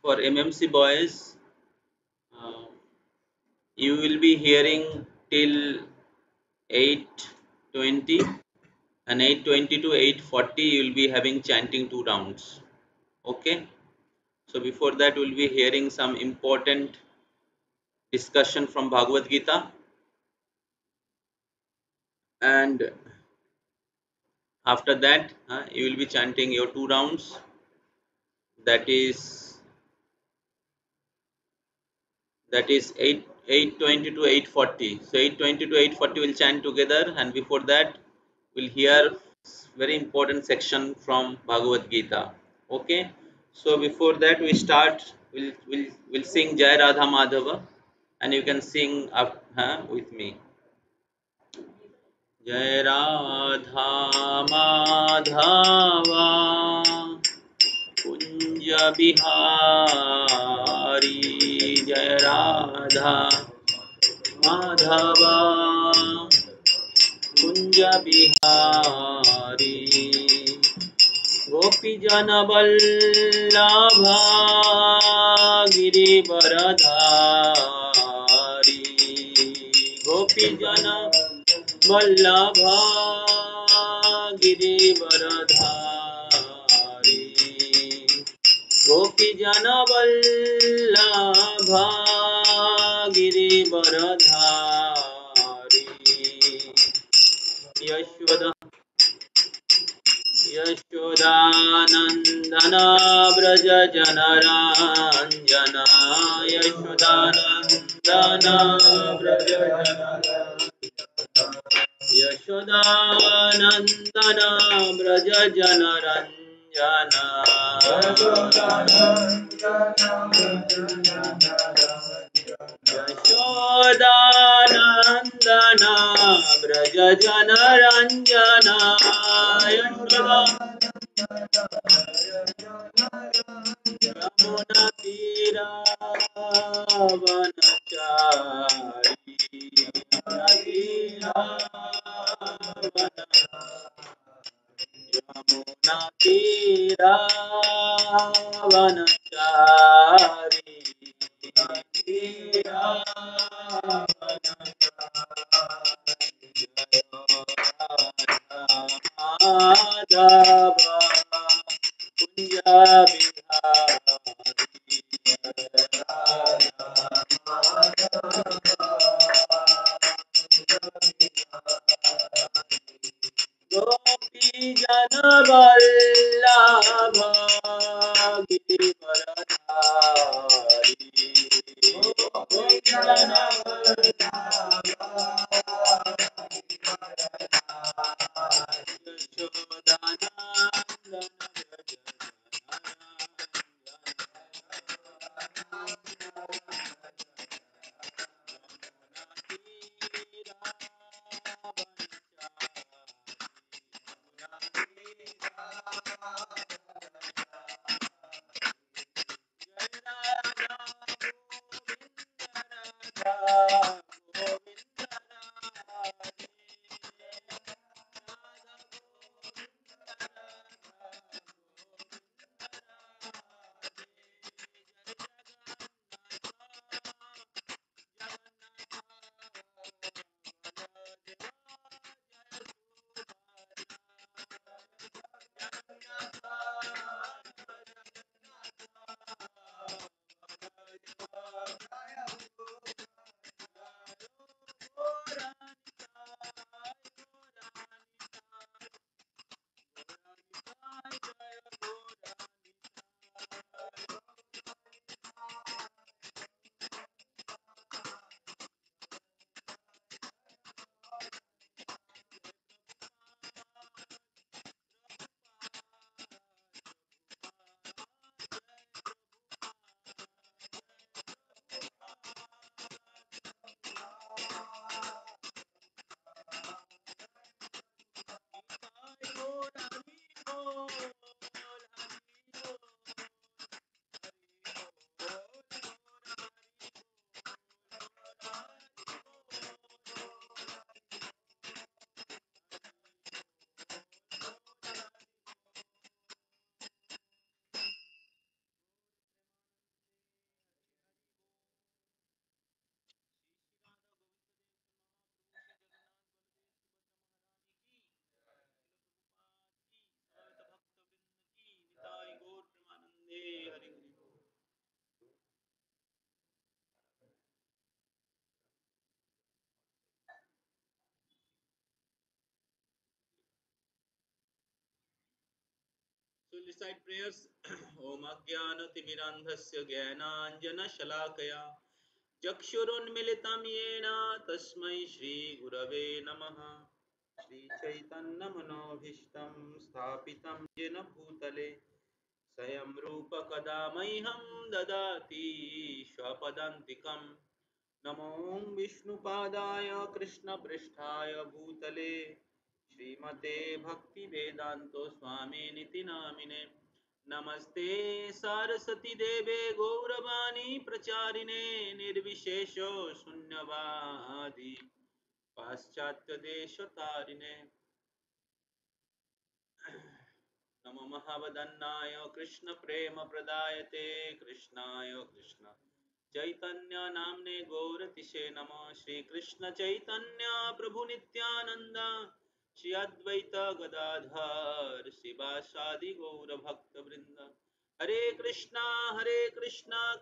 for MMC boys, uh, you will be hearing till 8:20, and 8:20 to 8:40 you will be having chanting 2 rounds. Okay. So before that we will be hearing some important discussion from Bhagavad Gita, and after that you will be chanting your 2 rounds. That is 8:20 to 8:40. So 8:20 to 8:40 will chant together, and before that we'll hear very important section from Bhagavad Gita. Okay. So before that we start, we'll sing Jai Radha Madhava, and you can sing up with me. Jai Radha Madhava Kunj Bihari, जय राधा माधवा कुंज बिहारी, गोपी जन वल्लभा गिरिवरधारी, गोपी जन वल्लभा गिरिवरधारी, गोपी जन वल्लभा गिरिवरधारी, यशोदानंदन व्रज जनरांजना, यशोदानंदन व्रज यशोदानंदन व्रज जनरंजना, यशोदानंदन व्रज जनरंजना, यमुना तीरा वनचारी, यमुना तीरा वनचारी, माधव कुंज गोपी जन वल्लभ गिरिवरधारी, गोपी जन So recite prayers. Om Ajnanatimirandhasya Jnananjana चक्षुरुन्मिलितं येन तस्मै श्रीगुरवे नमः। श्रीचैतन्यमनोभीष्टं स्थापितं येन भूतले स्वयं रूप कदा मह्यं ददाति स्वपदान्तिकं। नमो विष्णुपादाय कृष्णपृष्ठाय भूतले श्रीमते भक्तिवेदान्तो स्वामिनिति नामिने। नमस्ते सारस्वती देवे गौरवाणी प्रचारिणे निर्विशेषो शून्यवादी पाश्चात्य देशतारिणे। नमो महावदन्नाय कृष्ण प्रेम प्रदायते कृष्णाय कृष्ण चैतन्य नामने गौरतिशे नमः। श्री कृष्ण चैतन्य प्रभु नित्यानंद श्री अद्वैत गदाधर शिवासादि गौर भक्त वृंद। हरे कृष्णा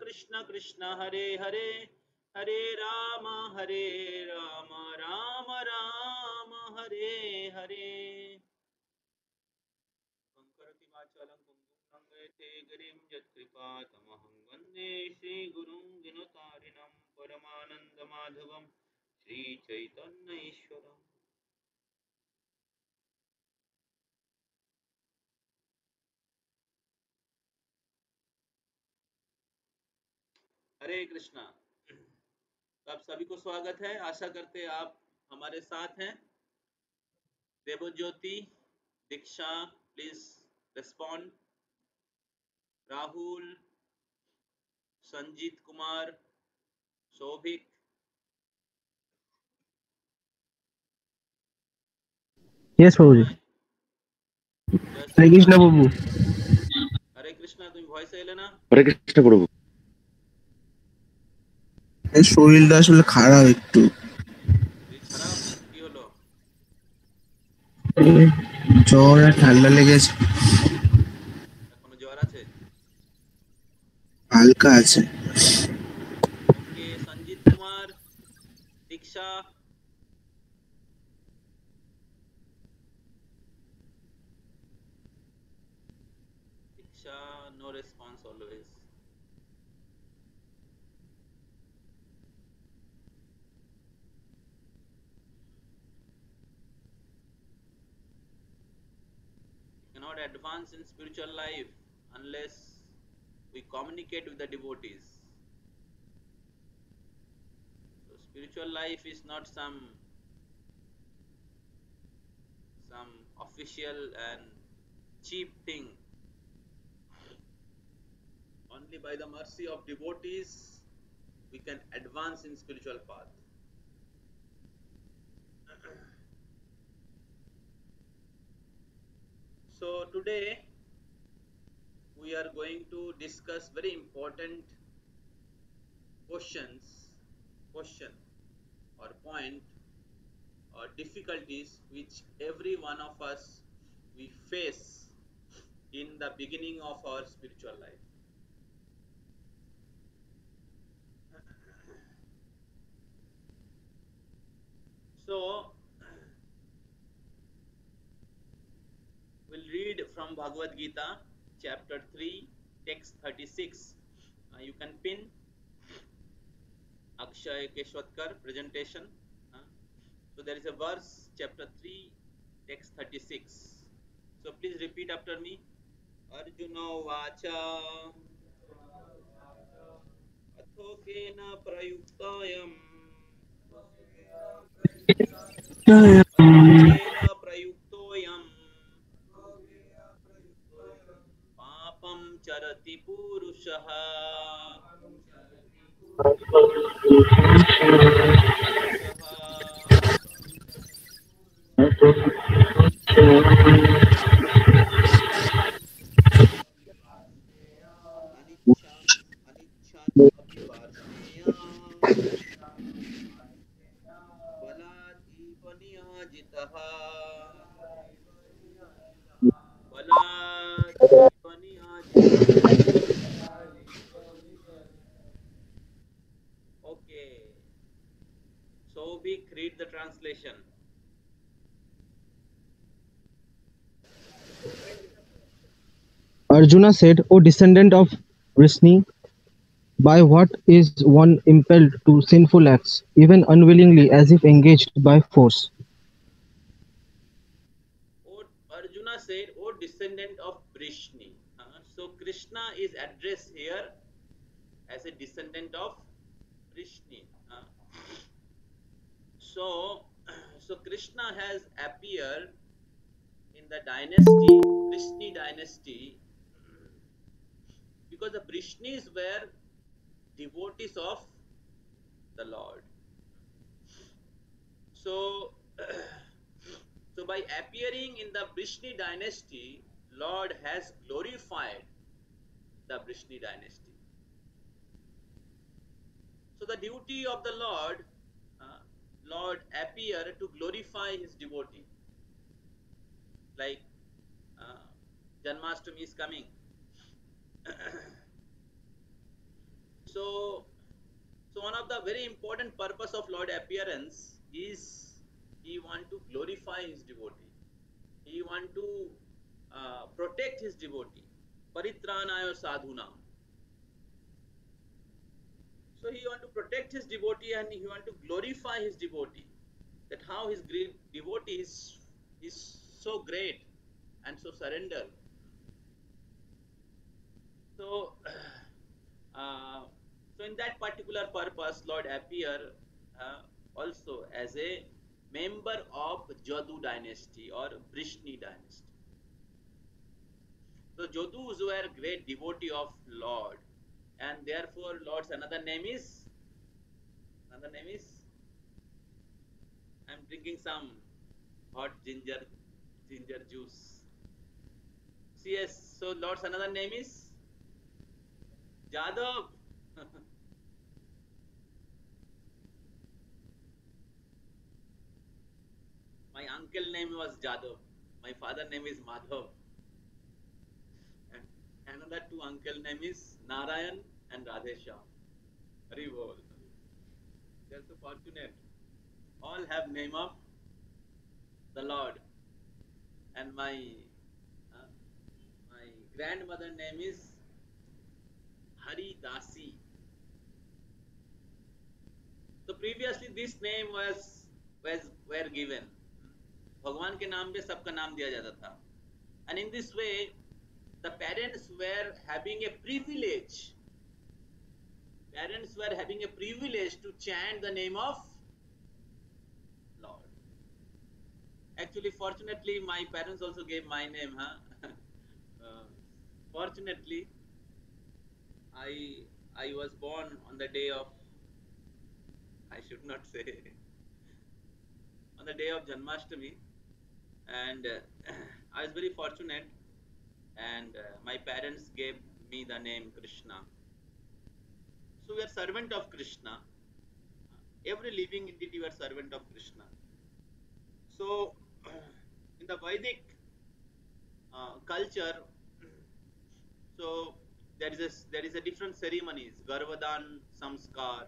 कृष्ण कृष्ण हरे हरे हरे राम राम राम हरे हरे। कंकरति वाचालं पुंगुं लंघयते गिरिं यत्कृपातमहं वन्दे श्रीगुरुं दिनतारिणं परमानन्दमाधवं श्रीचैतन्य ईश्वरम्। हरे कृष्णा। तो आप सभी को स्वागत है। आशा करते हैं आप हमारे साथ हैं। Devjyoti, Diksha, please respond. Rahul, Sanjeet Kumar, Shobhik, yes Prabhu ji. जय हरे श्री कृष्ण राम। प्रभु। हरे कृष्णा। तुम ভয়েস এলে না? হরে কৃষ্ণ প্রভু। শরীরটা আসলে খারাপ একটু, শরীর খারাপ? কি হলো? জ্বর আর ঠান্ডা লেগেছে, এখনো জ্বর আছে? হালকা আছে। Okay, Sanjeet Kumar, Diksha, Diksha, no response always. You cannot advance in spiritual life unless we communicate with the devotees. So spiritual life is not some official and cheap thing. Only by the mercy of devotees we can advance in spiritual path. So today we are going to discuss very important question or point or difficulties which every one of us we face in the beginning of our spiritual life. So we'll read from Bhagavad Gita chapter 3 text 36. You can pin Akshay Keshwatkar presentation. So there is a verse chapter 3 text 36. So please repeat after me. Arjuna vacha अथोकेन प्रयुक्तोऽयम् अथोकेन प्रयुक्तोऽयम् पापं चरति पुरुषः अनिच्छात् अभिवार्ष्णेय Baladev नियोजितः Baladev नियोजितः। Okay, so we read the translation. Arjuna said, O descendant of Vrishni, by what is one impelled to sinful acts, even unwillingly as if engaged by force? Arjuna said, O descendant of Vrishni. So Krishna is addressed here as a descendant of Vrishni. So, so Krishna has appeared in the dynasty, Vrishni dynasty, because the Vrishnis were devotees of the Lord. So, so by appearing in the Vrishni dynasty, Lord has glorified the Vrishni dynasty. So the duty of the uh, Lord appear to glorify his devotee. Like Janmashtami is coming. So, so one of the very important purpose of Lord appearance is he want to glorify his devotee. He want to protect his devotee. Paritranaya sadhunam. So he want to protect his devotee and he want to glorify his devotee. That how his devotee is so great and so surrender. So, uh, so in that particular purpose, Lord appear also as a member of Jadu dynasty or Vrishni dynasty. So Jadus were great devotee of Lord, and therefore Lord's another name is I'm drinking some hot ginger juice. Yes, so Lord's another name is Jadav. My uncle name was Jadav. My father name is Madhav. And another two uncle name is Narayan and Radhesha. Very well. They are so fortunate. All have name of the Lord. And uh, my grandmother name is Hari Dasi. So previously this name was were given. भगवान के नाम पे सबका नाम दिया जाता था. And in this way, the parents were having a privilege. Parents were having a privilege to chant the name of Lord. Actually, fortunately, my parents also gave my name. Fortunately, I was born on the day of, I should not say, on the day of Janmashtami, and I was very fortunate, and my parents gave me the name Krishna. So we are servant of Krishna. Every living entity were servant of Krishna. So in the Vedic culture, so there is a different ceremonies. Garvadan samskar,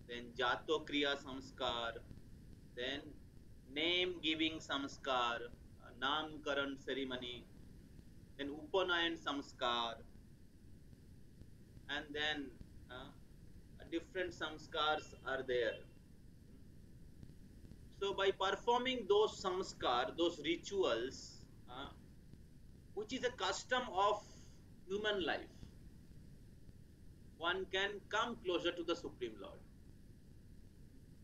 then Jato Kriya samskar, then name giving samskar, Namkaran ceremony, then Upanayan samskar, and then different samskars are there. So by performing those samskar, those rituals, which is a custom of human life, one can come closer to the Supreme Lord.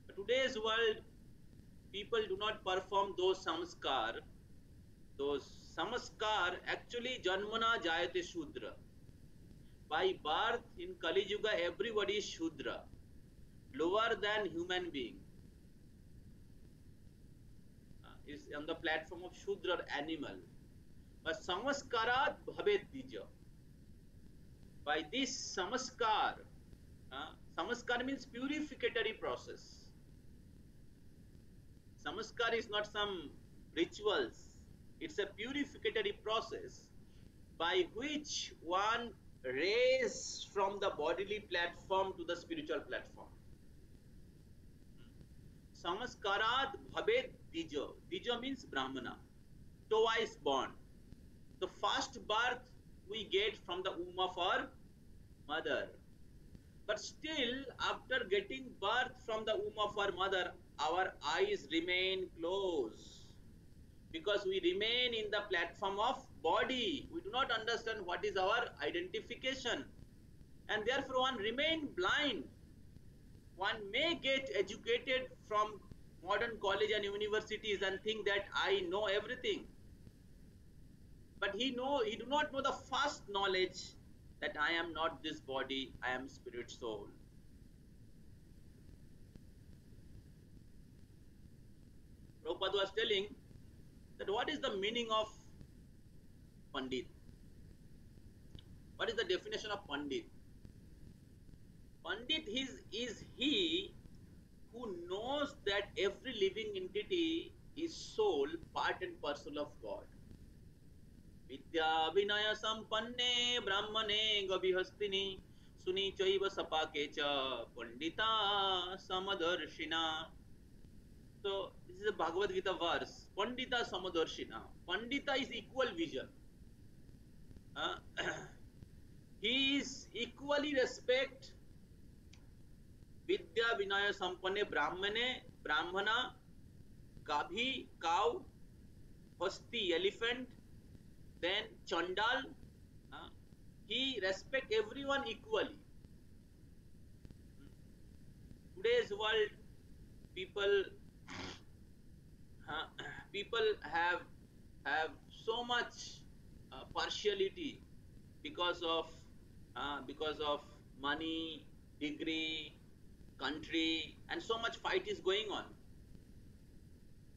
But today's world, people do not perform those samskar. Those samskar actually janmana jayate shudra. By birth in Kali Yuga, everybody is shudra, lower than human being. Is on the platform of shudra animal. But samaskarat bhavet dija. By this samaskar, samaskar means purificatory process. Samaskar is not some rituals. It's a purificatory process by which one raise from the bodily platform to the spiritual platform. Samaskarat bhavet dijo. Dijo means Brahmana, twice born. The first birth we get from the womb of our mother. But still, after getting birth from the womb of our mother, our eyes remain closed because we remain in the platform of body. We do not understand what is our identification, and therefore one remain blind. One may get educated from modern college and universities and think that I know everything, but he do not know the first knowledge, that I am not this body, I am spirit soul. Prabhupada was telling that what is the meaning of Pandit? What is the definition of Pandit? Pandit is he who knows that every living entity is soul, part and parcel of God. Vidya Vinaya Sampanne Brahmane Gabihastini Suni Chaiva Sapakecha Pandita Samadarshina. So this is a Bhagavad Gita verse. Pandita Samadarshina. Pandita is equal vision. Uh, he is equally respect Vidya Vinaya Sampanne Brahmana, Gabhi, cow, Hasti, elephant, then Chandal. He respect everyone equally. Today's world, people people have so much partiality because of money, degree, country, and so much fight is going on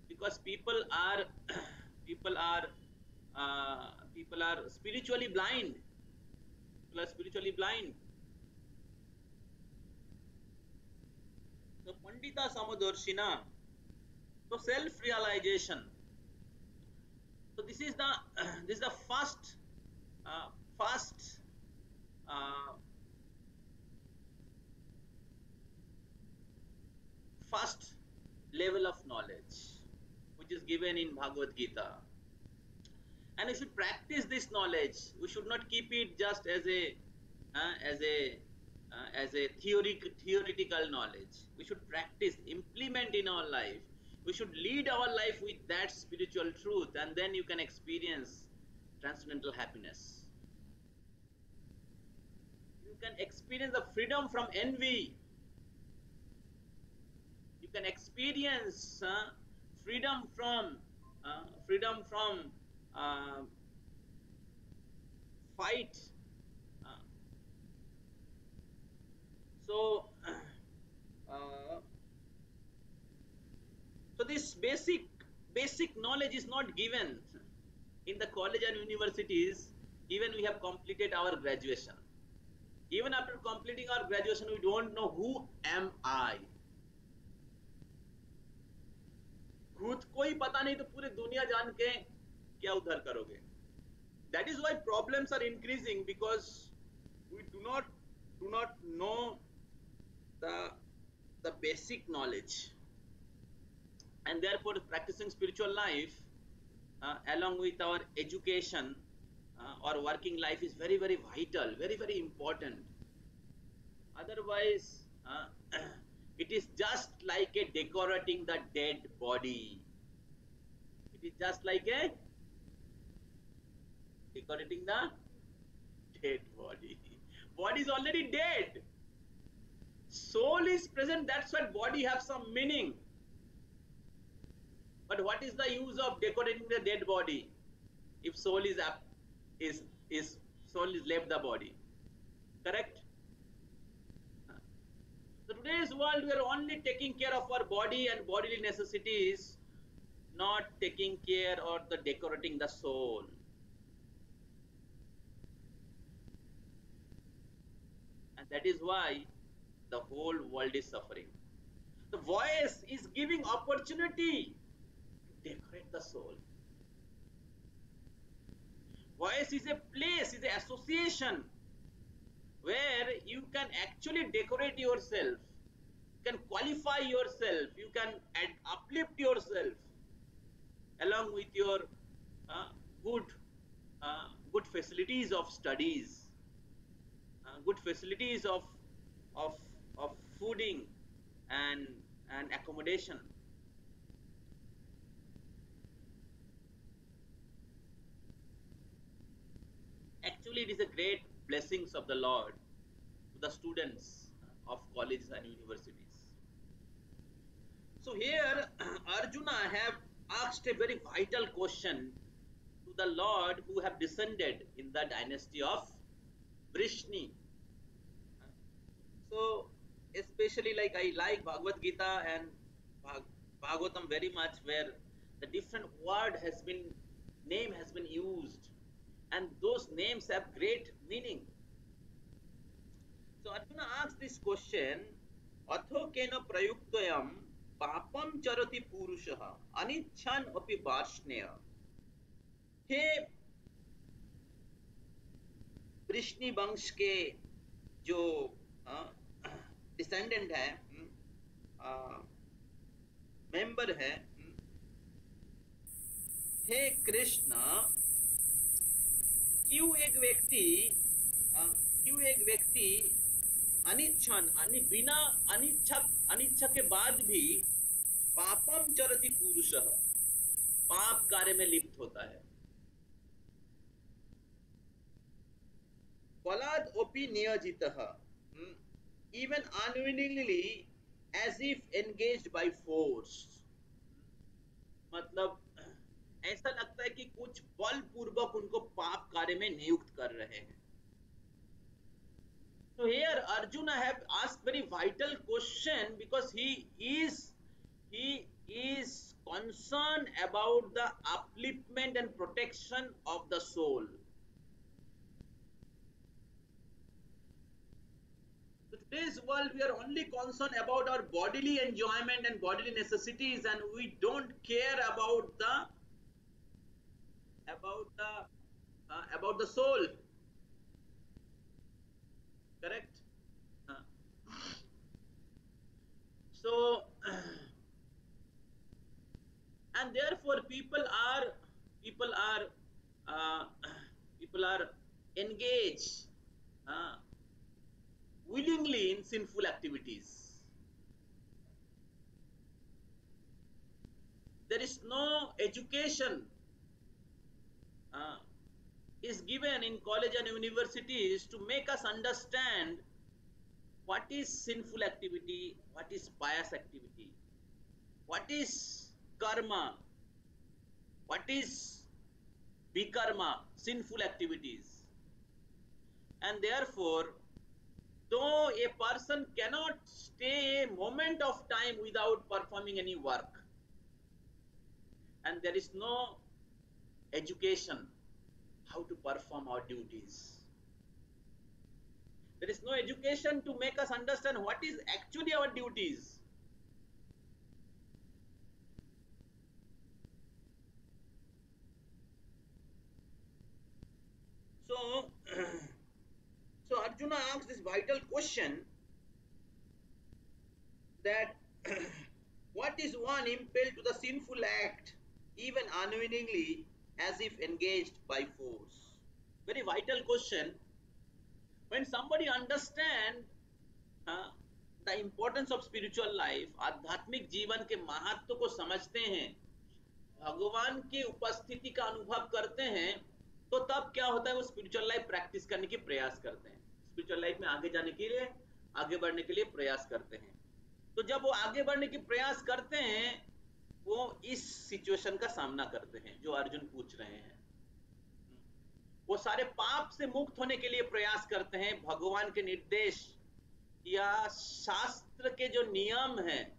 because people are people are spiritually blind. People are spiritually blind. So Pandita Samadarshina. So self-realization. So this is the this is the first first uh, first level of knowledge which is given in Bhagavad Gita, and we should practice this knowledge. We should not keep it just as a theoretical knowledge. We should practice, implement in our life. We should lead our life with that spiritual truth, and then you can experience transcendental happiness. You can experience the freedom from envy. You can experience freedom from uh, fight. Uh, so uh, so this basic knowledge is not given in the college and universities. Even we have completed our graduation. Even after completing our graduation, we don't know who am I. खुद को ही पता नहीं तो पूरी दुनिया जान के क्या उद्धार करोगे. That is why problems are increasing, because we do not know the basic knowledge, and therefore practicing spiritual life along with our education or working life is very vital, very important. Otherwise it is just like a decorating the dead body. It is just like a decorating the dead body. Body is already dead. Soul is present, that's why body have some meaning. But what is the use of decorating the dead body if soul is up, soul is left the body? Correct? So today's world, we are only taking care of our body and bodily necessities, not taking care or the decorating the soul. And that is why the whole world is suffering. The voice is giving opportunity to decorate the soul. Voice is a place, is an association where you can actually decorate yourself, you can qualify yourself, you can uplift yourself along with your good good facilities of studies, good facilities of of fooding and accommodation. Actually, it is a great blessings of the Lord to the students of colleges and universities. So here Arjuna have asked a very vital question to the Lord who have descended in the dynasty of Vrishni. So especially like I like Bhagavad Gita and Bhagavatam very much, where the different word has been name has been used, and those names have great meaning. So Arjuna asks this question: Atho kena prayuktoyam papam charati purushah anichan api varshnaya. हे वृष्णि वंश के जो descendant है, member है, हे कृष्ण, क्यों एक व्यक्ति अनिच्छन बिना अनिच्छा के बाद भी पापम चरति पुरुषः, पाप कार्य में लिप्त होता है। बलाद OP नियोजितः, even unwillingly as if engaged by force, मतलब ऐसा लगता है कि कुछ बल पूर्वक उनको पाप कार्य में नियुक्त कर रहे हैं। So here Arjuna have asked very vital question because he is concerned about the upliftment and protection of the soul. So today's world, we are only concerned about our bodily enjoyment and bodily necessities, and we don't care about the soul. Correct? So and therefore people are engaged willingly in sinful activities. There is no education is given in college and universities to make us understand what is sinful activity, what is pious activity, what is karma, what is vikarma, sinful activities. And therefore, though a person cannot stay a moment of time without performing any work, and there is no education how to perform our duties. There is no education to make us understand what is actually our duties. So, so Arjuna asks this vital question that what is one impelled to the sinful act even unwillingly as if engaged by force? Very vital question. When somebody understands the importance of spiritual life, आध्यात्मिक जीवन के महत्व को समझते हैं, भगवान की उपस्थिति का अनुभव करते हैं, तो तब क्या होता है, वो स्पिरिचुअल लाइफ प्रैक्टिस करने की प्रयास करते हैं, स्पिरिचुअल लाइफ में आगे जाने के लिए, आगे बढ़ने के लिए प्रयास करते हैं। तो जब वो आगे बढ़ने की प्रयास करते हैं, वो इस सिचुएशन का सामना करते हैं जो अर्जुन पूछ रहे हैं। वो सारे पाप से मुक्त होने के लिए प्रयास करते हैं, भगवान के निर्देश या शास्त्र के जो नियम हैं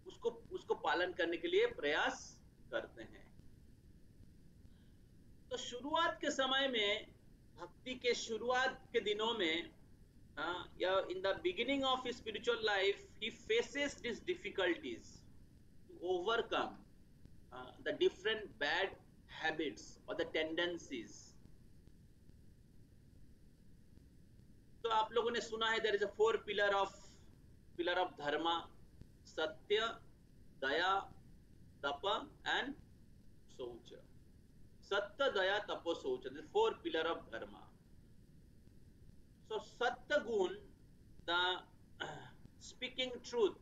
उसको पालन करने के लिए प्रयास करते हैं। तो शुरुआत के समय में, भक्ति के शुरुआत के दिनों में, या in the beginning of his spiritual life, he faces these difficulties to overcome the different bad habits or the tendencies. तो आप लोगों ने सुना है, there is a four pillar of dharma: satya, daya, tapa and शौच। Satya, Daya, Tapo, Socha, the four pillar of dharma. So Satya Gun, the speaking truth,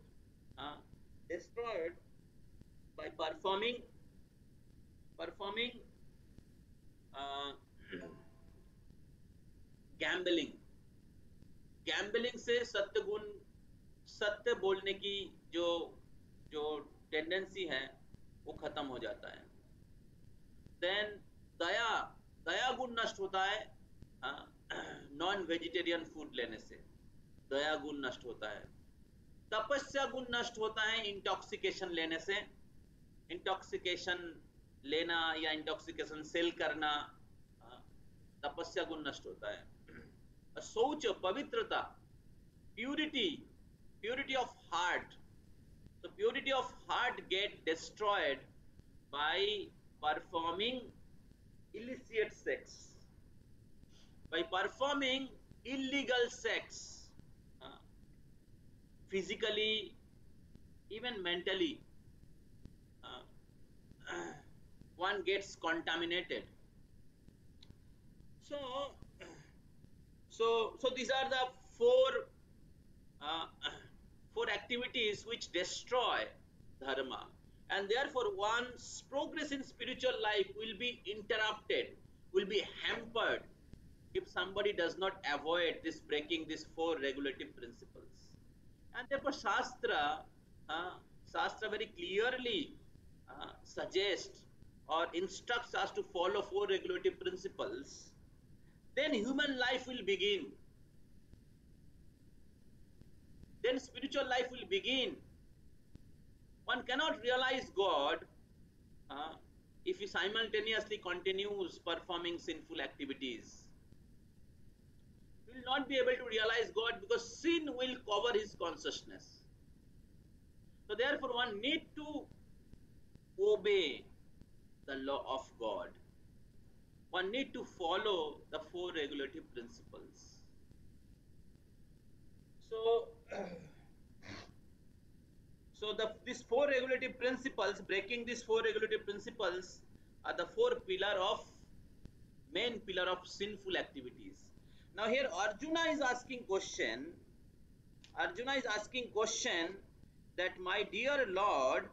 destroyed by performing uh, gambling. Gambling से सत्य गुण, सत्य बोलने की जो जो tendency है वो खत्म हो जाता है. देन दया, दया गुण नष्ट होता है नॉन वेजिटेरियन फूड लेने से, दया गुण नष्ट होता है. तपस्या गुण नष्ट होता है इंटॉक्सिकेशन लेने से. इंटॉक्सिकेशन लेना या इंटॉक्सिकेशन सेल करना, तपस्या गुण नष्ट होता है. शौच, पवित्रता, purity, purity of heart. So purity of heart get destroyed by performing illicit sex, by performing illegal sex, physically, even mentally. uh, One gets contaminated. So these are the uh, four activities which destroy dharma, and therefore one's progress in spiritual life will be interrupted, will be hampered if somebody does not avoid this, breaking these four regulative principles. And therefore Shastra very clearly suggests or instructs us to follow four regulative principles. Then human life will begin. Then spiritual life will begin. One cannot realize God if he simultaneously continues performing sinful activities. He will not be able to realize God because sin will cover his consciousness. So therefore one need to obey the law of God. One need to follow the four regulative principles. So these four regulative principles, breaking these four regulative principles, are the main pillar of sinful activities. Now here Arjuna is asking question. Arjuna is asking question that, my dear Lord,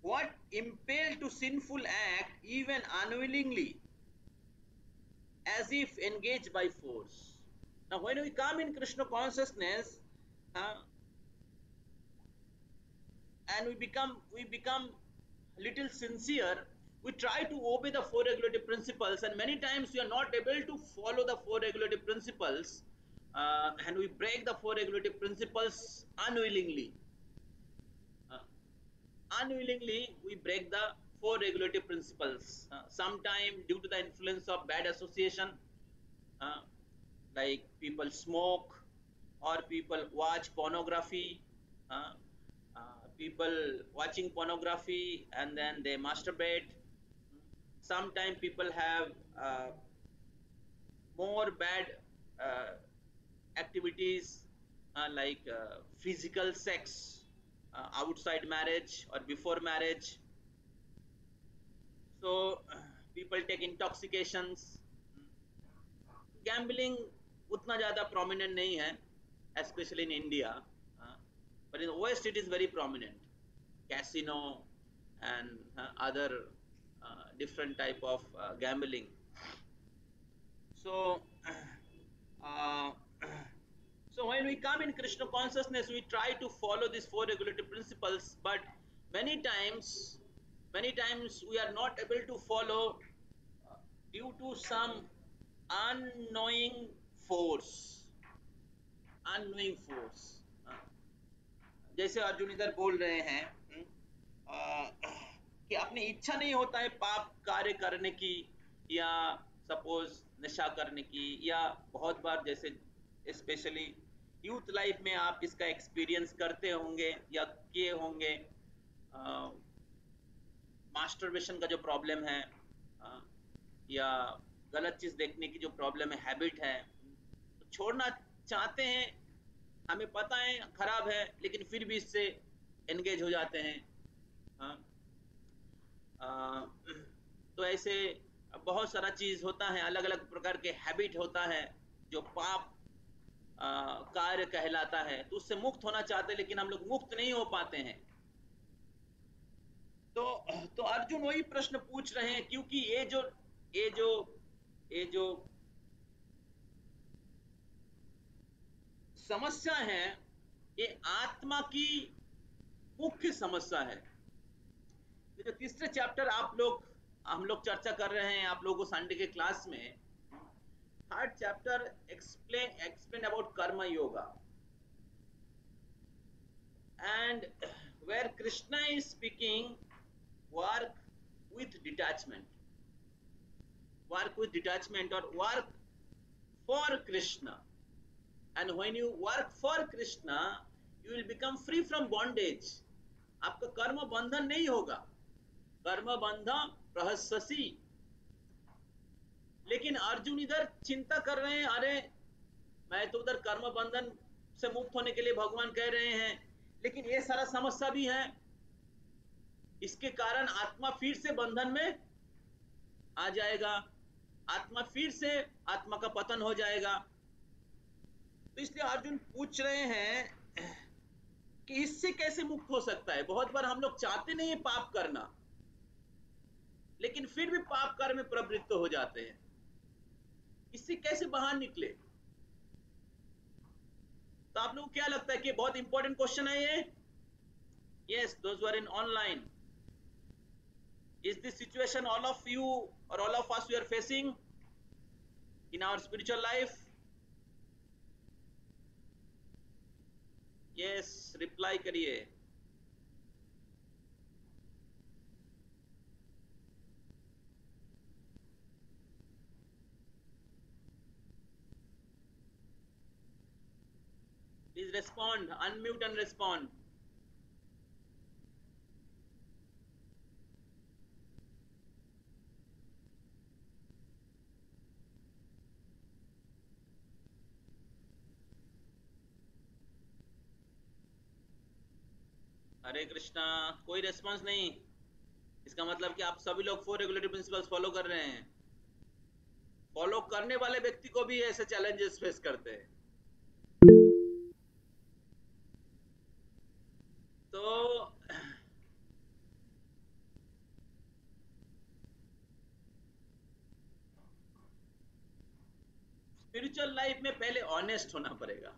what impelled to sinful act even unwillingly, as if engaged by force? Now when we come in Krishna consciousness, and we become little sincere, we try to obey the four regulative principles, and many times we are not able to follow the four regulative principles, and we break the four regulative principles unwillingly. Unwillingly we break the four regulative principles, sometime due to the influence of bad association, like people smoke, or people watch pornography, people watching pornography and then they masturbate. Sometimes people have more bad activities, like physical sex outside marriage or before marriage. So people take intoxications. Gambling उतना ज़्यादा prominent नहीं है, especially in India, but in the West it is very prominent. Casino and other different type of gambling. So so when we come in Krishna consciousness, we try to follow these four regulative principles, but many times we are not able to follow due to some unknowing force. जैसे अर्जुन इधर बोल रहे हैं कि अपनी इच्छा नहीं होता है पाप कार्य करने की, या सपोज नशा करने की, या बहुत बार जैसे स्पेशली यूथ लाइफ में आप इसका एक्सपीरियंस करते होंगे या किए होंगे, मास्टरबेशन का जो प्रॉब्लम है, या गलत चीज देखने की जो प्रॉब्लम है, हैबिट है, तो छोड़ना चाहते हैं, हमें पता है खराब है, लेकिन फिर भी इससे एंगेज हो जाते हैं. तो ऐसे बहुत सारा चीज होता है, अलग अलग प्रकार के हैबिट होता है जो पाप कार्य कहलाता है, तो उससे मुक्त होना चाहते हैं, लेकिन हम लोग मुक्त नहीं हो पाते हैं। तो अर्जुन वही प्रश्न पूछ रहे हैं, क्योंकि ये जो ये जो समस्या है, ये आत्मा की मुख्य समस्या है। ये जो तीसरे चैप्टर हम लोग चर्चा कर रहे हैं आप लोगों को संडे के क्लास में, third chapter explain about karma yoga, and where Krishna is speaking work with detachment or work for Krishna. And when you work for Krishna, you will become free from bondage. आपका कर्म बंधन नहीं होगा, कर्म बंधन प्रहस्यसि। लेकिन अर्जुन इधर चिंता कर रहे हैं, अरे मैं तो उधर कर्म बंधन से मुक्त होने के लिए भगवान कह रहे हैं, लेकिन ये सारा समस्या भी है, इसके कारण आत्मा फिर से बंधन में आ जाएगा, आत्मा फिर से आत्मा का पतन हो जाएगा। तो इसलिए अर्जुन पूछ रहे हैं कि इससे कैसे मुक्त हो सकता है। बहुत बार हम लोग चाहते नहीं है पाप करना, लेकिन फिर भी पाप कार्य में प्रवृत्त हो जाते हैं, इससे कैसे बाहर निकले। तो आप लोगों को क्या लगता है कि बहुत इंपॉर्टेंट क्वेश्चन है ये? Yes, those were in online, is this situation all of you or all of us we are facing in our spiritual life? Yes, reply करिए। Please respond, unmute and respond. हरे कृष्णा, कोई response नहीं, इसका मतलब कि आप सभी लोग 4 रेगुलेटरी प्रिंसिपल्स फॉलो कर रहे हैं। फॉलो करने वाले व्यक्ति को भी ऐसे चैलेंजेस फेस करते हैं। तो स्पिरिचुअल लाइफ में पहले ऑनेस्ट होना पड़ेगा।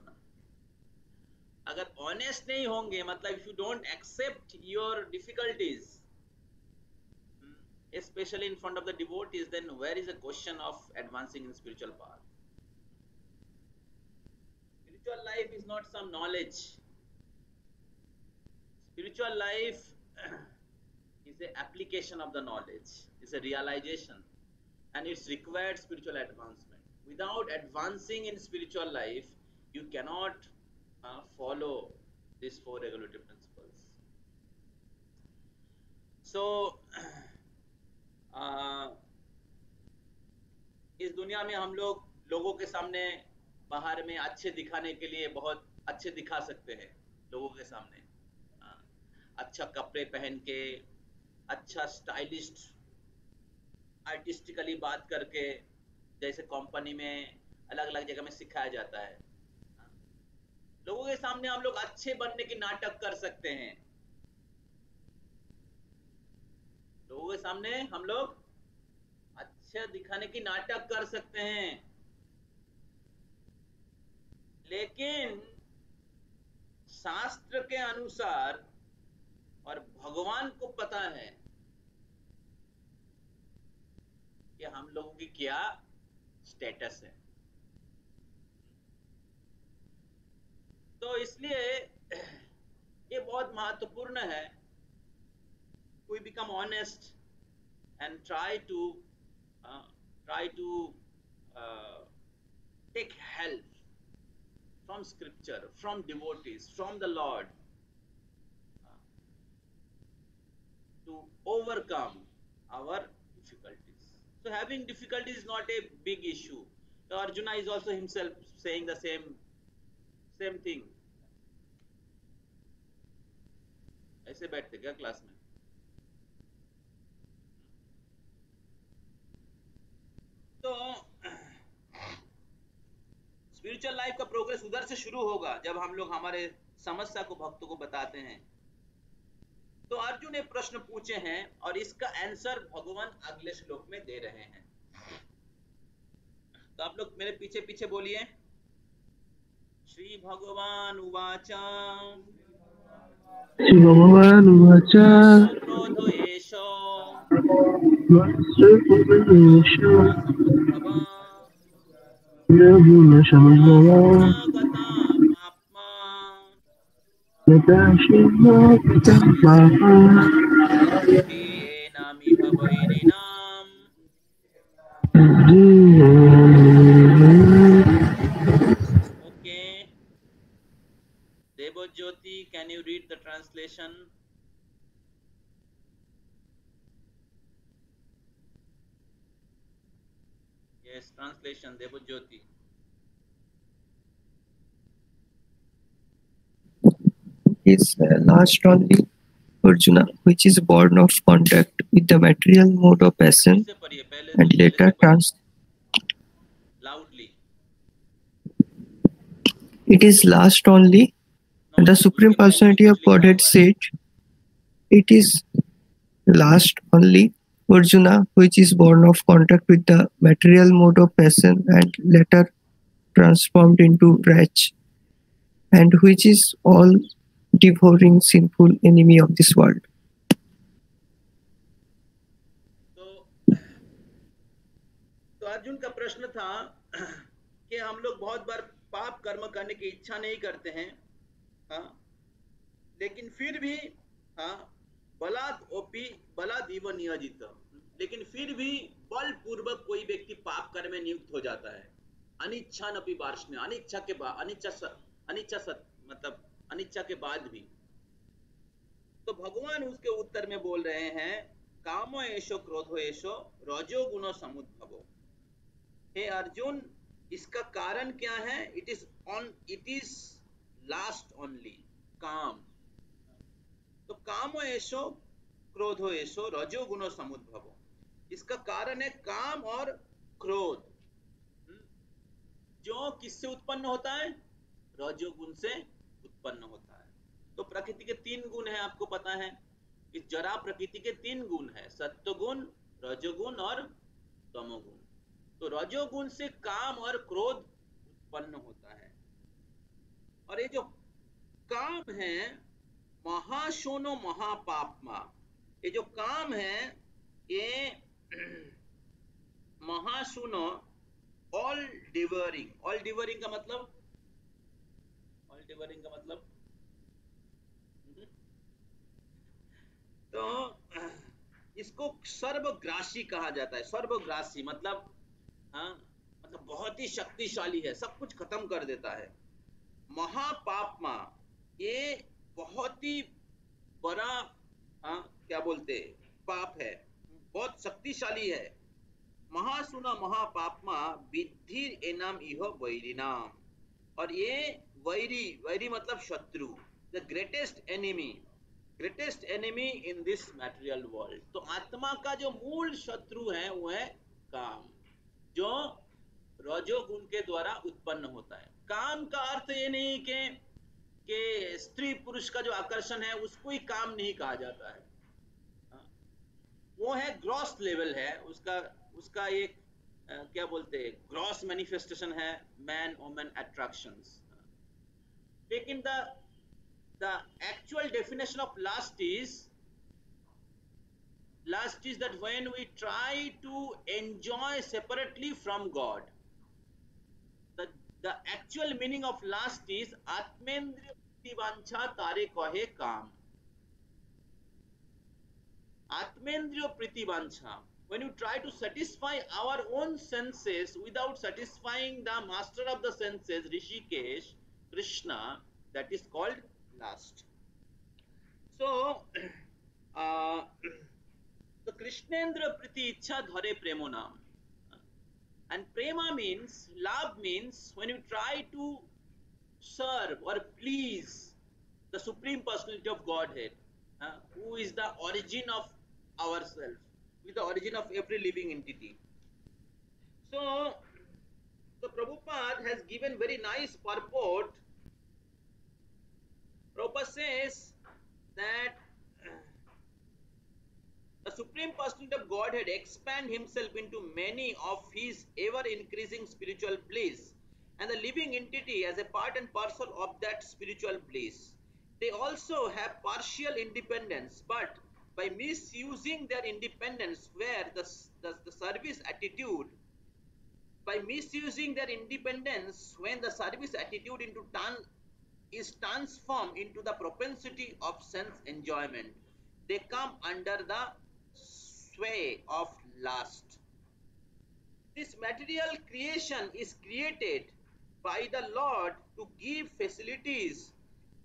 अगर ऑनेस्ट नहीं होंगे, मतलब if you don't accept your difficulties, especially in front of the devotees, then where is the question of advancing in spiritual path? Spiritual life is not some knowledge. Spiritual life is a application of the knowledge, is a realization, and it's required spiritual advancement. Without advancing in spiritual life, you cannot follow these 4 regulative principles. So इस दुनिया में हम लोगों के सामने बाहर में अच्छे दिखाने के लिए बहुत अच्छे दिखा सकते हैं लोगों के सामने, अच्छा कपड़े पहन के, अच्छा स्टाइलिस्ट आर्टिस्टिकली बात करके, जैसे कंपनी में अलग अलग जगह में सिखाया जाता है। लोगों के सामने हम लोग अच्छे बनने की नाटक कर सकते हैं, लोगों के सामने हम लोग अच्छा दिखाने की नाटक कर सकते हैं, लेकिन शास्त्र के अनुसार और भगवान को पता है कि हम लोगों की क्या स्टेटस है। तो इसलिए ये बहुत महत्वपूर्ण है, we become honest and try to take help from scripture, from devotees, from the Lord, to overcome our difficulties. So having difficulties is not a big issue. Arjuna is also himself saying the same thing. ऐसे बैठते क्या class में? तो spiritual life का progress उधर से शुरू होगा जब हम लोग हमारे समस्या को भक्तों को बताते हैं। तो अर्जुन एक प्रश्न पूछे हैं और इसका आंसर भगवान अगले श्लोक में दे रहे हैं। तो आप लोग मेरे पीछे पीछे बोलिए। श्री भगवान उवाच श्रीभगवानुवाच मत्सु क्रोधो एषो वत्सपुरुष गुणसमुद्भव गुणसमुद्भवा नाशुनागता पाप्मा बुद्धियेनामिह वैरिणाम्। Okay, Debojyoti, can you read the translation? Yes, translation, Debojyoti. Is last only Arjuna, which is born of contact with the material mode of passion से पढ़िए, पहले and later loudly. It is last only, and the Supreme Personality of Godhead said, it is last only Arjuna, which is born of contact with the material mode of passion and later transformed into wretch, and which is all devouring sinful enemy of this world. तो अर्जुन का प्रश्न था कि हम लोग बहुत बार पाप कर्म करने की इच्छा नहीं करते हैं, हाँ, लेकिन फिर भी हाँ बलादिव नियोजित, लेकिन फिर भी बलपूर्वक कोई व्यक्ति पाप कर्म में नियुक्त हो जाता है। अनिच्छा नपि वार्ष्ण्य, अनिच्छा के बाद भी। तो भगवान उसके उत्तर में बोल रहे हैं, कामो एषो क्रोधो एषो रजो गुणो समुद्भवो। हे अर्जुन, इसका कारण क्या है? इट इज लास्ट ओनली काम। तो कामो एषो क्रोधो एषो रजो गुणो समुद्भवो, इसका कारण है काम और क्रोध। जो किससे उत्पन्न होता है? रजोगुण से उत्पन्न होता है। तो प्रकृति के 3 गुण है, आपको पता है। इस जरा प्रकृति के 3 गुण है, सत्वगुण, रजोगुण और तमोगुण। तो रजोगुण से काम और क्रोध उत्पन्न होता है। और ये जो काम है, महाशोनो महापापमा, ये जो काम है ये महाशुनो ऑल डिवरिंग का मतलब, तो इसको सर्वग्रासी कहा जाता है। सर्वग्रासी मतलब हाँ, मतलब बहुत ही शक्तिशाली है, सब कुछ खत्म कर देता है। महापापमा, ये बहुत ही बड़ा हाँ, क्या बोलते पाप है, बहुत शक्तिशाली है। महासुना महापापमा विद्धि एनाम इह वैरिनाम, और ये वैरी मतलब शत्रु, the greatest enemy in this material world. तो आत्मा का जो मूल शत्रु है वो है काम, जो रजोगुण के द्वारा उत्पन्न होता है। काम का अर्थ ये नहीं कि स्त्री पुरुष का जो आकर्षण है उसको ही काम नहीं कहा जाता है, वो है ग्रॉस लेवल है, उसका एक क्या बोलते हैं, ग्रॉस मैनिफेस्टेशन है, मैन वुमन अट्रैक्शंस। लेकिन the actual definition of lust is that when we try to enjoy separately from God, the actual meaning of lust is atmendriya pritivancha tare kahe काम। atmendriya pritivancha, when you try to satisfy our own senses without satisfying the master of the senses, Rishikesh, Krishna, that is called lust. So the Krishnendra priti ichha dhare premo naam, and prema means, love means when you try to serve or please the Supreme Personality of Godhead, who is the origin of ourself, who is the origin of every living entity. So the Prabhupada has given very nice purport. Prabhupada says that the Supreme Personality of Godhead expand himself into many of his ever increasing spiritual bliss, and the living entity as a part and parcel of that spiritual bliss. They also have partial independence, but by misusing their independence, where the service attitude, by misusing their independence, when the service attitude is transformed into the propensity of sense enjoyment, they come under the sway of lust. This material creation is created by the Lord to give facilities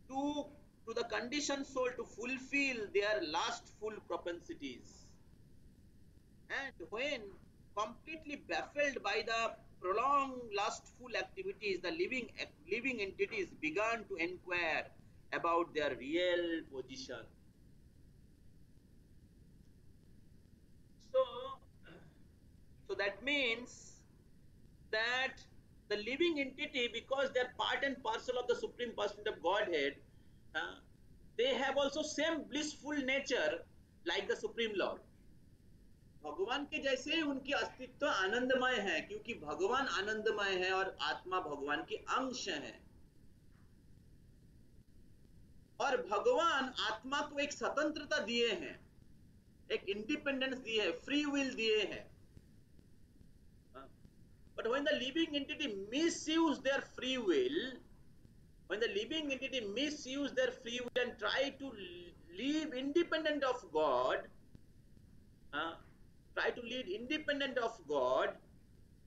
to, to the conditioned soul to fulfill their lustful propensities. And when completely baffled by the prolonged lustful activities, the living entities began to inquire about their real position. So, so that means that the living entity, because they're part and parcel of the Supreme Personality of Godhead, uh, they have also same blissful nature like the Supreme Lord. भगवान के जैसे उनकी अस्तित्व आनंदमय है, क्योंकि भगवान आनंदमय है और आत्मा भगवान के अंश है। और भगवान आत्मा को एक स्वतंत्रता दिए हैं, एक इंडिपेंडेंस दिए है, फ्री विल दिए हैं। But when the living entity misuse their free will, when the living entity misuse their free will and try to live independent of God, try to lead independent of God,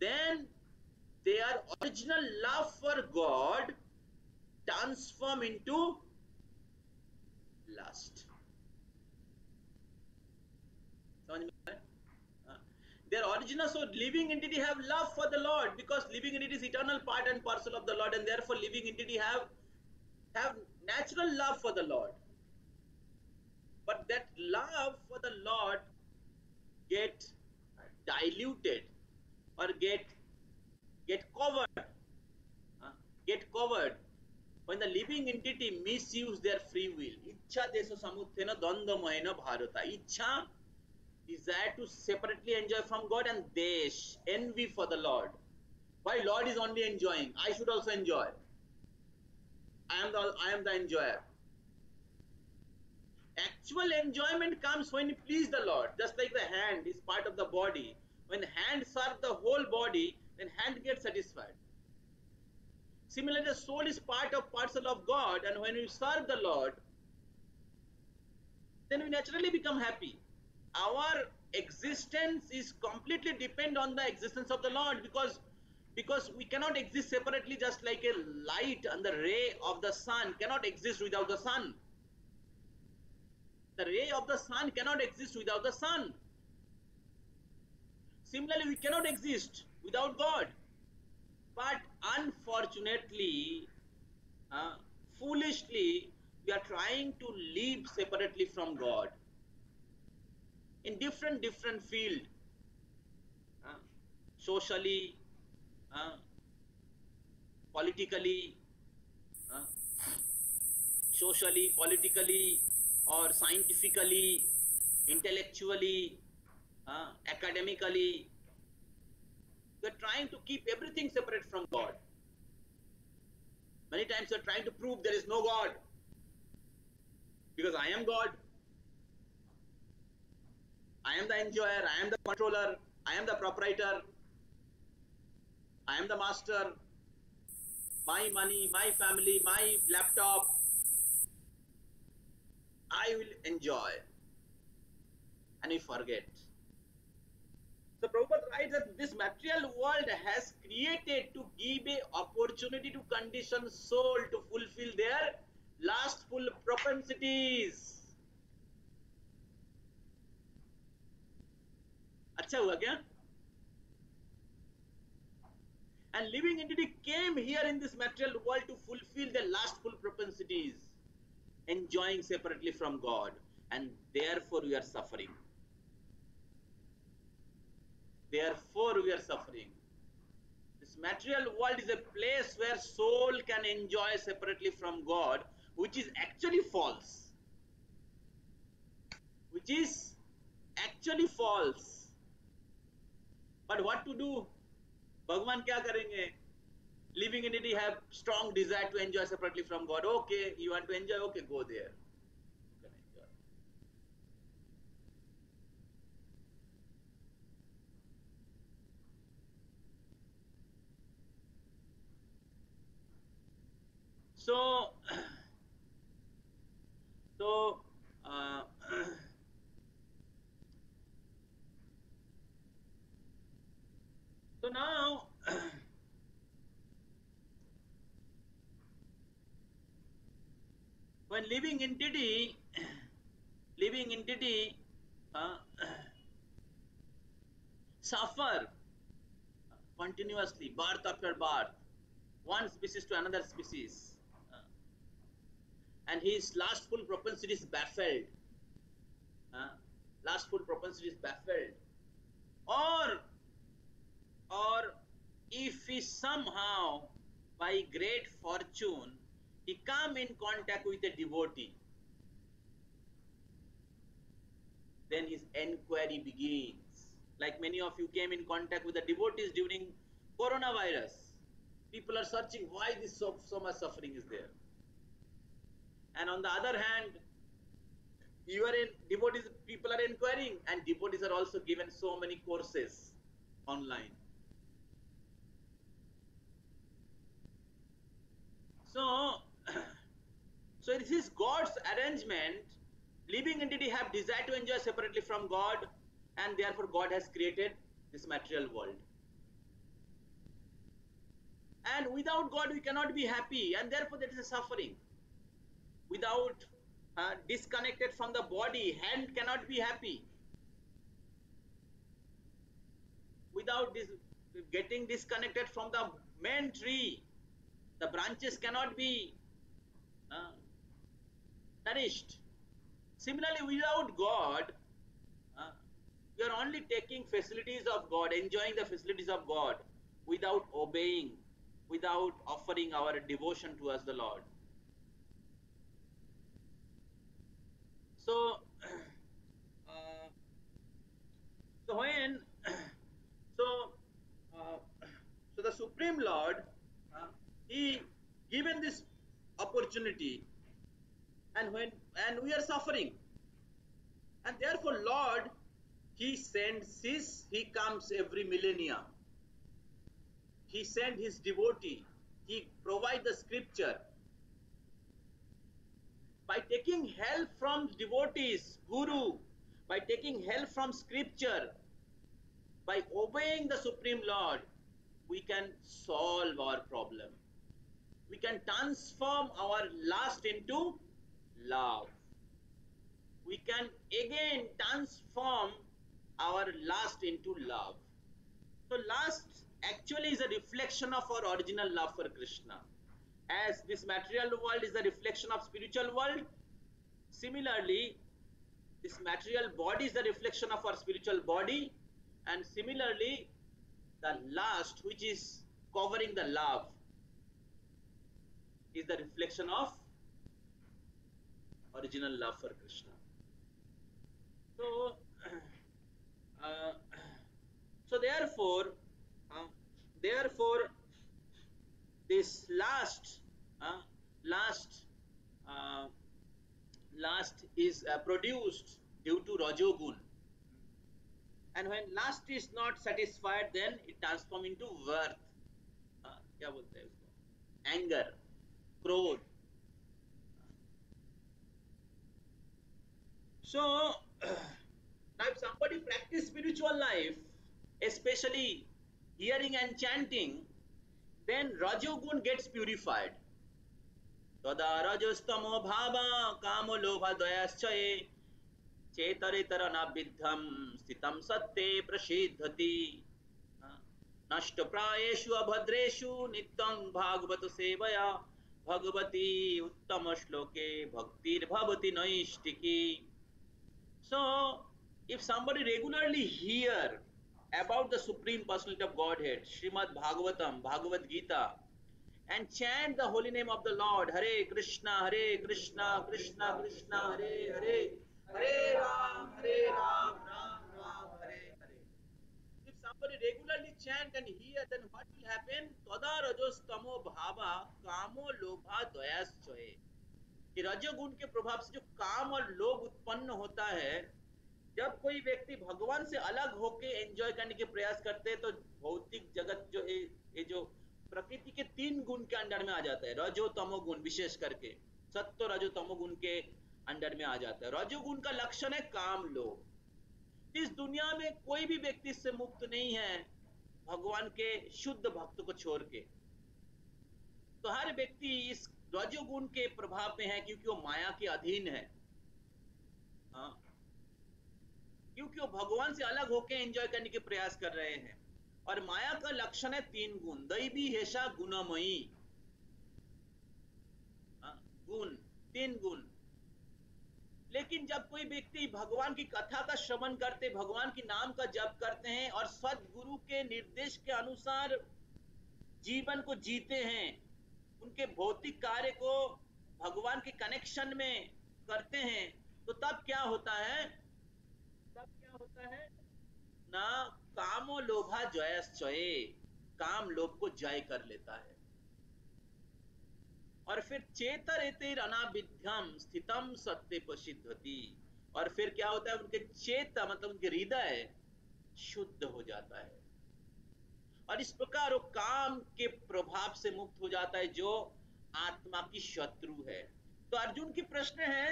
then their original love for God transform into lust. Their original, so living entity have love for the Lord, because living entity is eternal part and parcel of the Lord, and therefore living entity have natural love for the Lord. But that love for the Lord get diluted or get covered, when the living entity misuse their free will. Ichha desho samuthena dvandamayena bharata. Ichha, desire to separately enjoy from God, and desh, envy for the Lord. Why Lord is only enjoying, I should also enjoy. I am the enjoyer. Actual enjoyment comes when you please the Lord. Just like the hand is part of the body. When hand serves the whole body, then hand gets satisfied. Similarly, the soul is parcel of God, and when we serve the Lord, then we naturally become happy. Our existence is completely depend on the existence of the Lord, because we cannot exist separately, just like a light and the ray of the sun cannot exist without the sun. The ray of the sun cannot exist without the sun. Similarly, we cannot exist without God. But unfortunately, foolishly, we are trying to live separately from God in different field, socially, politically, or scientifically, intellectually, academically. We are trying to keep everything separate from God. Many times we are trying to prove there is no God, because I am God. I am the enjoyer, I am the controller, I am the proprietor, I am the master. My money, my family, my laptop, I will enjoy. And we forget. So Prabhupada writes that this material world has created to give a opportunity to conditioned soul to fulfill their lustful propensities. अच्छा हुआ क्या? And living entity came here in this material world to fulfill their lustful propensities, enjoying separately from God, and therefore we are suffering. material world is a place where soul can enjoy separately from God, which is actually false. Which is actually false. But what to do? Bhagwan kya karenge? Living entity have strong desire to enjoy separately from God. Okay, you want to enjoy? Okay, go there. You can enjoy. So, so, uh, so now, when living entity uh, suffer continuously, birth after birth, one species to another species, and his lustful propensity is baffled. Lustful propensity is baffled, or if he somehow by great fortune he come in contact with a devotee, then his enquiry begins. Like many of you came in contact with the devotees during coronavirus. People are searching why this so much suffering is there. And on the other hand, you are in devotees, people are inquiring, and devotees are also given so many courses online. So, so this is God's arrangement. Living entity have desire to enjoy separately from God, and therefore God has created this material world. And without God we cannot be happy, and therefore there is a suffering. Without disconnected from the body, hand cannot be happy. Without this getting disconnected from the main tree, the branches cannot be nourished. Similarly, without God, we are only taking facilities of God, enjoying the facilities of God, without obeying, without offering our devotion towards the Lord. So, so when, so, so the Supreme Lord, He given this opportunity, and we are suffering, and therefore Lord, He comes every millennia. He sent His devotee. He provide the scripture. By taking help from devotees, Guru, by taking help from scripture, by obeying the Supreme Lord, we can solve our problem. We can transform our lust into love. We can again transform our lust into love. So lust actually is a reflection of our original love for Krishna. As this material world is a reflection of spiritual world, similarly this material body is the reflection of our spiritual body, and similarly the lust, which is covering the love, is the reflection of original love for Krishna. So so therefore this last is produced due to Rajogun, and when lust is not satisfied, then it transforms into worth. क्या बोलते हैं उसको? Anger, क्रोध. So now if somebody practice spiritual life, especially hearing and chanting, then Rajogun gets purified. Tada rajostamo bhava kamo lobha dayaschaye चेतरेतर नाभिद्धम स्थितम सत्ते प्रसिद्धति नष्ट प्रायेषु अभद्रेषु नित्यं भागवत सेवया भगवती उत्तम श्लोके भक्तिर्भवति नैष्टिकी. So if somebody regularly hear about the Supreme Personality of Godhead, Srimad Bhagavatam, Bhagavad Gita, and chant the holy name of the Lord, Hare Krishna, Krishna Krishna, Hare Hare, Hare Ram, Ram Ram, Hare Hare. If somebody regularly chant and hear, then what will happen? Tada rajos tamo bhava kamo lobha dayas choye. कि रजोगुण के प्रभाव से जो काम और लोभ उत्पन्न होता है, जब कोई व्यक्ति भगवान से अलग होके एंजॉय करने के प्रयास करते हैं, तो भौतिक जगत जो ये जो प्रकृति के 3 गुण के अंडर में आ जाता है। रजो तमो गुण विशेष करके सत्व रजो तमो गुण के अंडर में आ जाता है। रजोगुण का लक्षण है काम लोभ। इस दुनिया में कोई भी व्यक्ति इससे मुक्त नहीं है भगवान के शुद्ध भक्त को छोड़ के। तो हर व्यक्ति इस रजोगुण के प्रभाव में है, क्योंकि वो माया के अधीन है। हाँ, क्योंकि वो भगवान से अलग होकर एंजॉय करने के प्रयास कर रहे हैं। और माया का लक्षण है 3 गुण, दैवी हेषा गुणमयी। गुण 3 गुण। लेकिन जब कोई व्यक्ति भगवान की कथा का श्रवण करते, भगवान की नाम का जप करते हैं और सद्गुरु के निर्देश के अनुसार जीवन को जीते हैं, उनके भौतिक कार्य को भगवान के कनेक्शन में करते हैं, तो तब क्या होता है? ना कामो लोभा जयश्चये, काम लोभ को जय कर लेता है। और फिर चेतरेतिर अनाविध्यम स्थितम सत्य प्रसिद्धति, और फिर क्या होता है? उनके चेता मतलब उनके हृदय शुद्ध हो जाता है, और इस प्रकार वो काम के प्रभाव से मुक्त हो जाता है जो आत्मा की शत्रु है। तो अर्जुन की प्रश्न है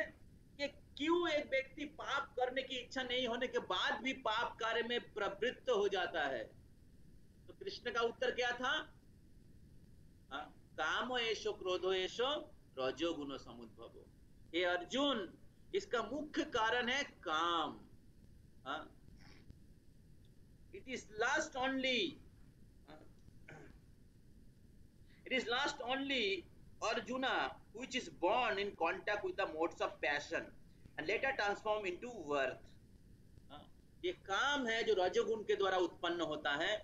कि क्यों एक व्यक्ति पाप करने की इच्छा नहीं होने के बाद भी पाप कार्य में प्रवृत्त हो जाता है? तो कृष्ण का उत्तर क्या था? काम एषो क्रोधो एषो रजो गुण समुद्भवो। हे अर्जुन, इसका मुख्य कारण है काम। It is last only Arjuna which is born in contact with the modes of passion and later transform into worth. ये काम है जो रजोगुण के द्वारा उत्पन्न होता है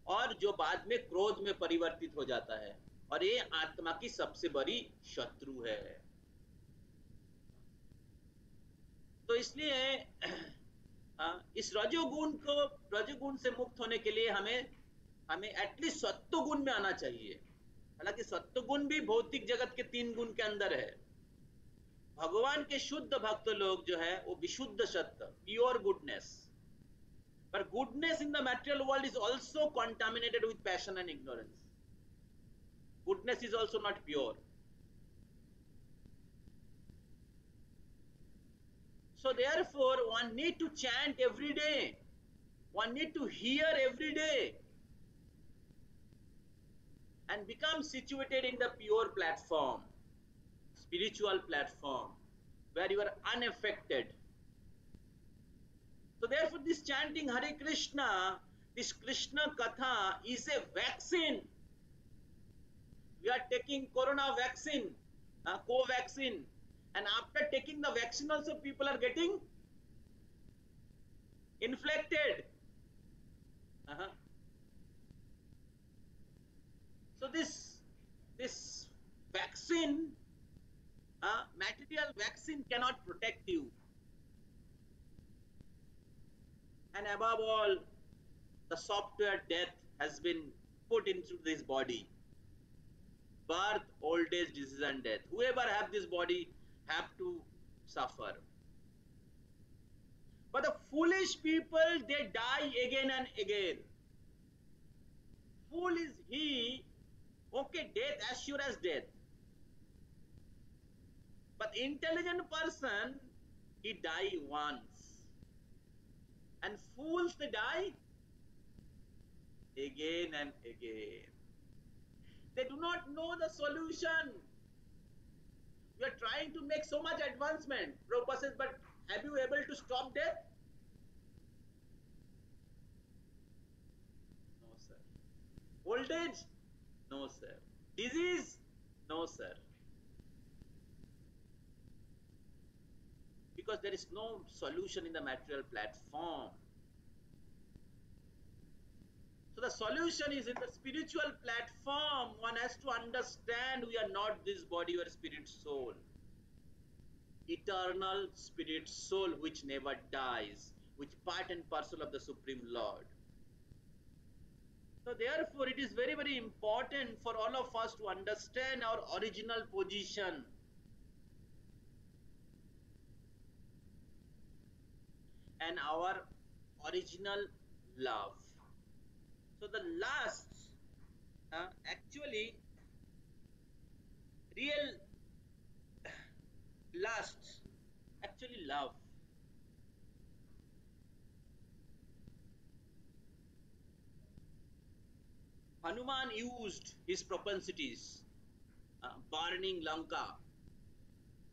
और जो बाद में क्रोध में परिवर्तित हो जाता है, और ये आत्मा की सबसे बड़ी शत्रु है। तो इसलिए इस रजोगुण से मुक्त होने के लिए हमें एटलीस्ट सत्वगुण में आना चाहिए। हालांकि सत्वगुण भी भौतिक जगत के 3 गुण के अंदर है। भगवान के शुद्ध भक्त लोग जो है वो विशुद्ध सत्व, प्योर गुडनेस, पर goodness in the material world is also contaminated with passion and ignorance. Goodness is also not pure. So therefore one need to chant every day, one need to hear every day and become situated in the pure platform, spiritual platform, where you are unaffected. So therefore this chanting Hare Krishna, this Krishna Katha is a vaccine. We are taking corona vaccine, co-vaccine, and after taking the vaccine also people are getting infected. So this vaccine, material vaccine cannot protect you. And above all, the software death has been put into this body. Birth, old age, disease and death. Whoever have this body have to suffer. But the foolish people, they die again and again. Fool is he, okay, death as sure as death. But intelligent person, he die once. And fools, they die again and again. They do not know the solution. We are trying to make so much advancement, Prabhupada says, but have you able to stop death? No, sir. Old age? No, sir. Disease? No, sir. Because there is no solution in the material platform. So the solution is in the spiritual platform. One has to understand we are not this body or spirit soul. Eternal spirit soul which never dies, which part and parcel of the Supreme Lord. So therefore it is very, very important for all of us to understand our original position. And our original love. So the last, actually, real last, actually love. Hanuman used his propensities, burning Lanka.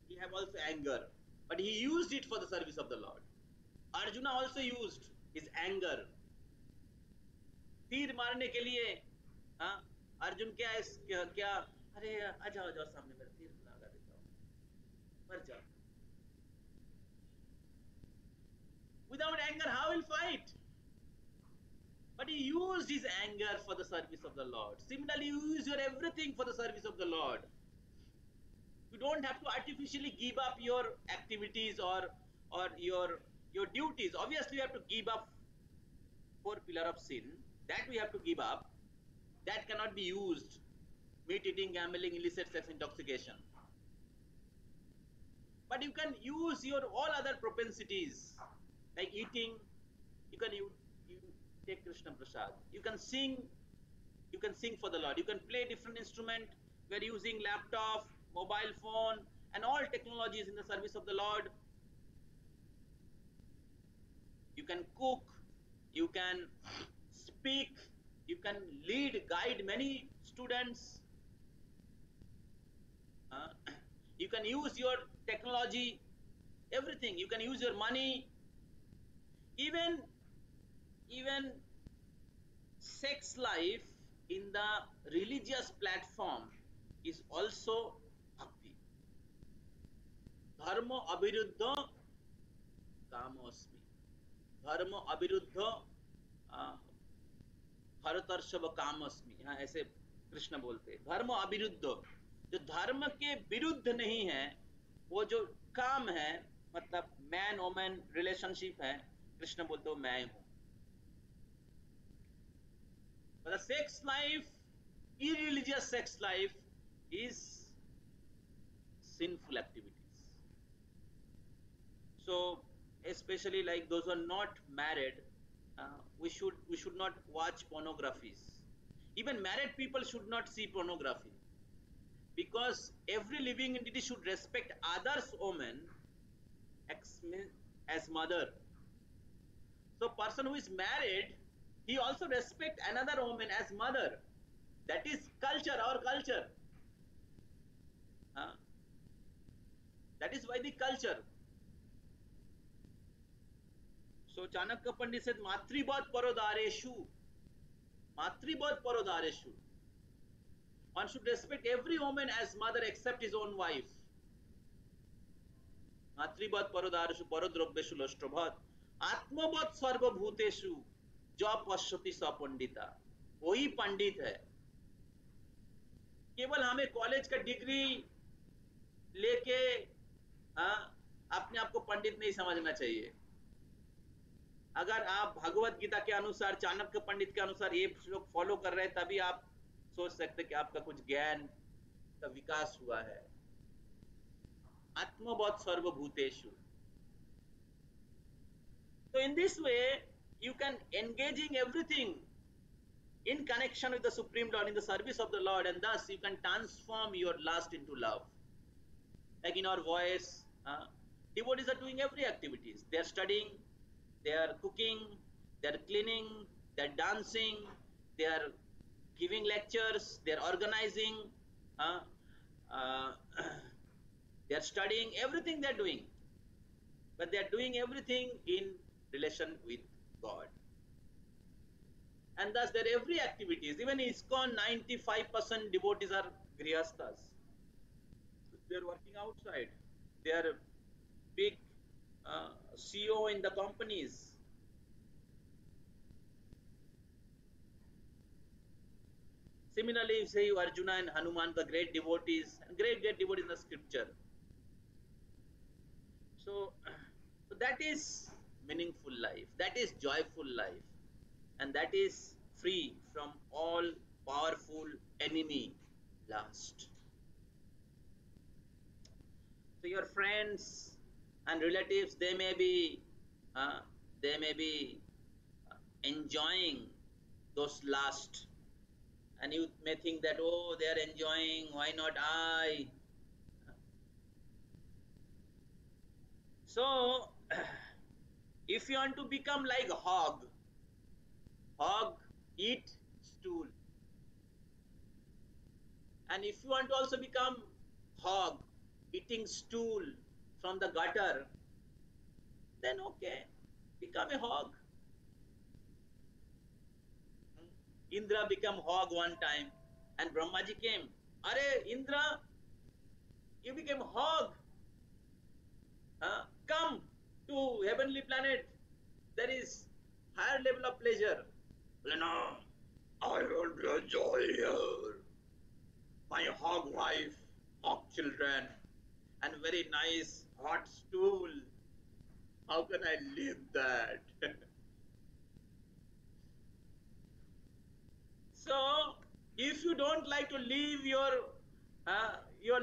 He have also anger, but he used it for the service of the Lord. Arjuna also used his anger. तीर मारने के लिए, हाँ, अर्जुन क्या अरे आ जाओ सामने मेरा तीर लगा देता हूँ, मर जाओ. Without anger, how will fight? But he used his anger for the service of the Lord. Similarly, you use your everything for the service of the Lord. You don't have to artificially give up your activities or your duties. Obviously, you have to give up for pillar of sin. That we have to give up. That cannot be used. Meat eating, gambling, illicit sex, intoxication. But you can use your all other propensities, like eating. You can you take Krishna Prasad. You can sing for the Lord. You can play different instrument. We are using laptop, mobile phone, and all technologies in the service of the Lord. You can cook, you can speak, you can lead, guide many students. You can use your technology, everything. You can use your money, even sex life in the religious platform is also bhakti. Dharma abhiruddha kamosmi. Dharma abhiruddha भरतर्षभ कामस्मि. यहाँ ऐसे कृष्ण बोलते हैं. धर्म अविरुद्ध, जो धर्म के विरुद्ध नहीं है, वो जो काम है, मतलब मैन वोमन रिलेशनशिप है, कृष्ण बोलते हो मैं हूं. But the sex life, irreligious sex life, is sinful activities. So especially like those who are not married, we should not watch pornographies. Even married people should not see pornography, because every living entity should respect others woman as mother. So person who is married, he also respect another woman as mother. That is culture, our culture. That is Vedic culture. So Chanakya Pandit said, Matribhat Parodareshu. Matribhat Parodareshu. One should respect every woman as mother except his own wife. Matribhat Parodareshu Parodrobeshu Lashtrabhat. Atmabhat Sarva Bhuteshu. जो पश्यति स पंडिता, वही पंडित है. केवल हमें college का degree लेके अपने आप को पंडित नहीं समझना चाहिए. अगर आप भगवत गीता के अनुसार, चाणक्य पंडित के अनुसार ये श्लोक फॉलो कर रहे हैं, तभी आप सोच सकते कि आपका कुछ ज्ञान का विकास हुआ है. आत्मवत् सर्वभूतेषु. So in this way you can engaging everything in connection with the Supreme Lord, in the service of the Lord, and thus you can transform your lust into love. Like in our voice, devotees are doing every activities. They are studying, they are cooking, they are cleaning, they are dancing, they are giving lectures, they are organizing, they are studying, everything they are doing. But they are doing everything in relation with God. And thus their every activities, even ISKCON, 95% devotees are grihasthas. They are working outside. They are big CEO in the companies. Similarly, you say Arjuna and Hanuman, the great devotees, and great devotees in the scripture. So, so that is meaningful life, that is joyful life, and that is free from all powerful enemy lust. So your friends and relatives, uh, they may be enjoying those lust, and you may think that, oh, they are enjoying, why not I? So if you want to become like hog eat stool, and if you want to also become hog eating stool from the gutter, then okay, become a hog. Indra became hog one time, and Brahmaji came. Are Indra, you became hog. Come to heavenly planet. There is higher level of pleasure. Well, no, I will be enjoy here. My hog wife, hog children, and very nice hot stool. How can I leave that? So, if you don't like to leave your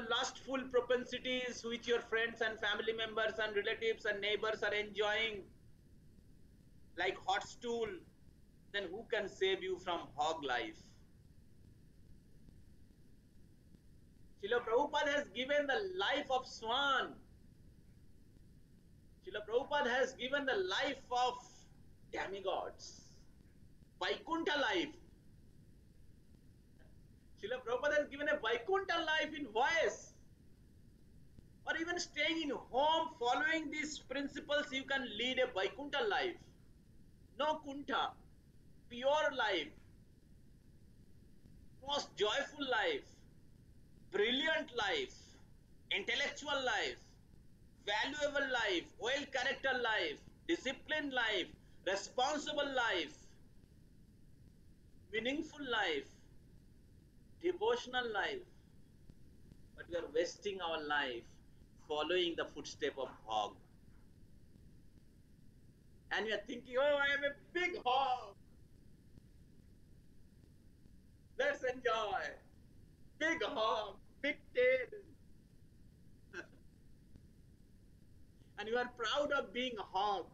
lustful propensities, which your friends and family members and relatives and neighbors are enjoying, like hot stool, then who can save you from hog life? Srila Prabhupada has given the life of swan. Srila Prabhupada has given the life of demigods. Vaikuntha life. Srila Prabhupada has given a Vaikuntha life in voice. Or even staying in home, following these principles, you can lead a Vaikuntha life. No Kuntha. Pure life. Most joyful life. Brilliant life. Intellectual life. Valuable life. Well character life. Disciplined life. Responsible life. Meaningful life. Devotional life. But we are wasting our life following the footstep of hog. And we are thinking, oh, I am a big hog. Let's enjoy. Big hog, big tail. And you are proud of being a hog.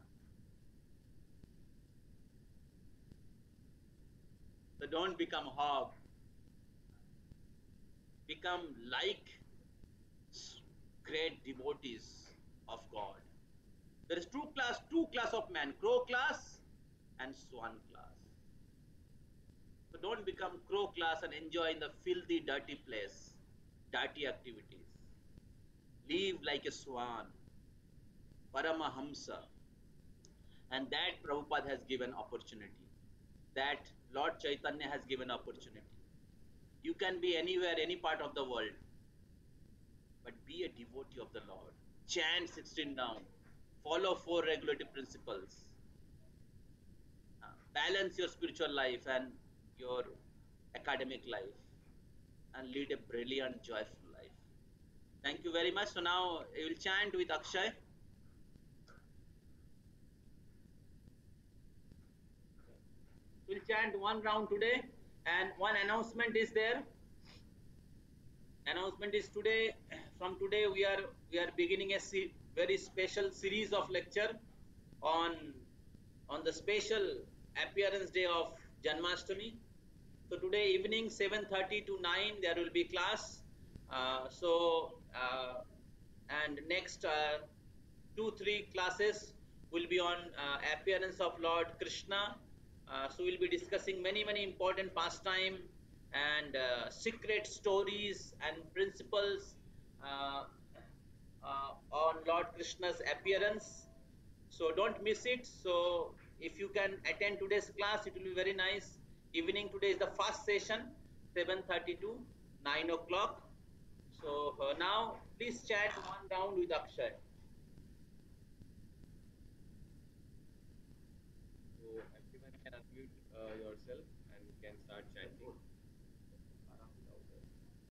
So don't become a hog. Become like great devotees of God. There is two class of man, crow class and swan class. So don't become crow class and enjoy in the filthy, dirty place, dirty activities. Live like a swan, Paramahamsa. And that Prabhupada has given opportunity. That Lord Chaitanya has given opportunity. You can be anywhere, any part of the world, but be a devotee of the Lord. Chant 16 down. Follow 4 regulative principles. Balance your spiritual life and your academic life, and lead a brilliant, joyful life. Thank you very much. So now we will chant with Akshay. We'll chant one round today, and one announcement is there. Announcement is today. From today, we are beginning a very special series of lecture on the special appearance day of Janmashtami. So today evening 7:30 to 9 there will be class. And next 2-3 classes will be on appearance of Lord Krishna. So we'll be discussing many important pastime and secret stories and principles on Lord Krishna's appearance. So don't miss it. So if you can attend today's class, it will be very nice. Evening today is the first session, 7:30 to 9 o'clock. So now please chat one round with Akshay. So everyone can unmute yourself and can start chanting.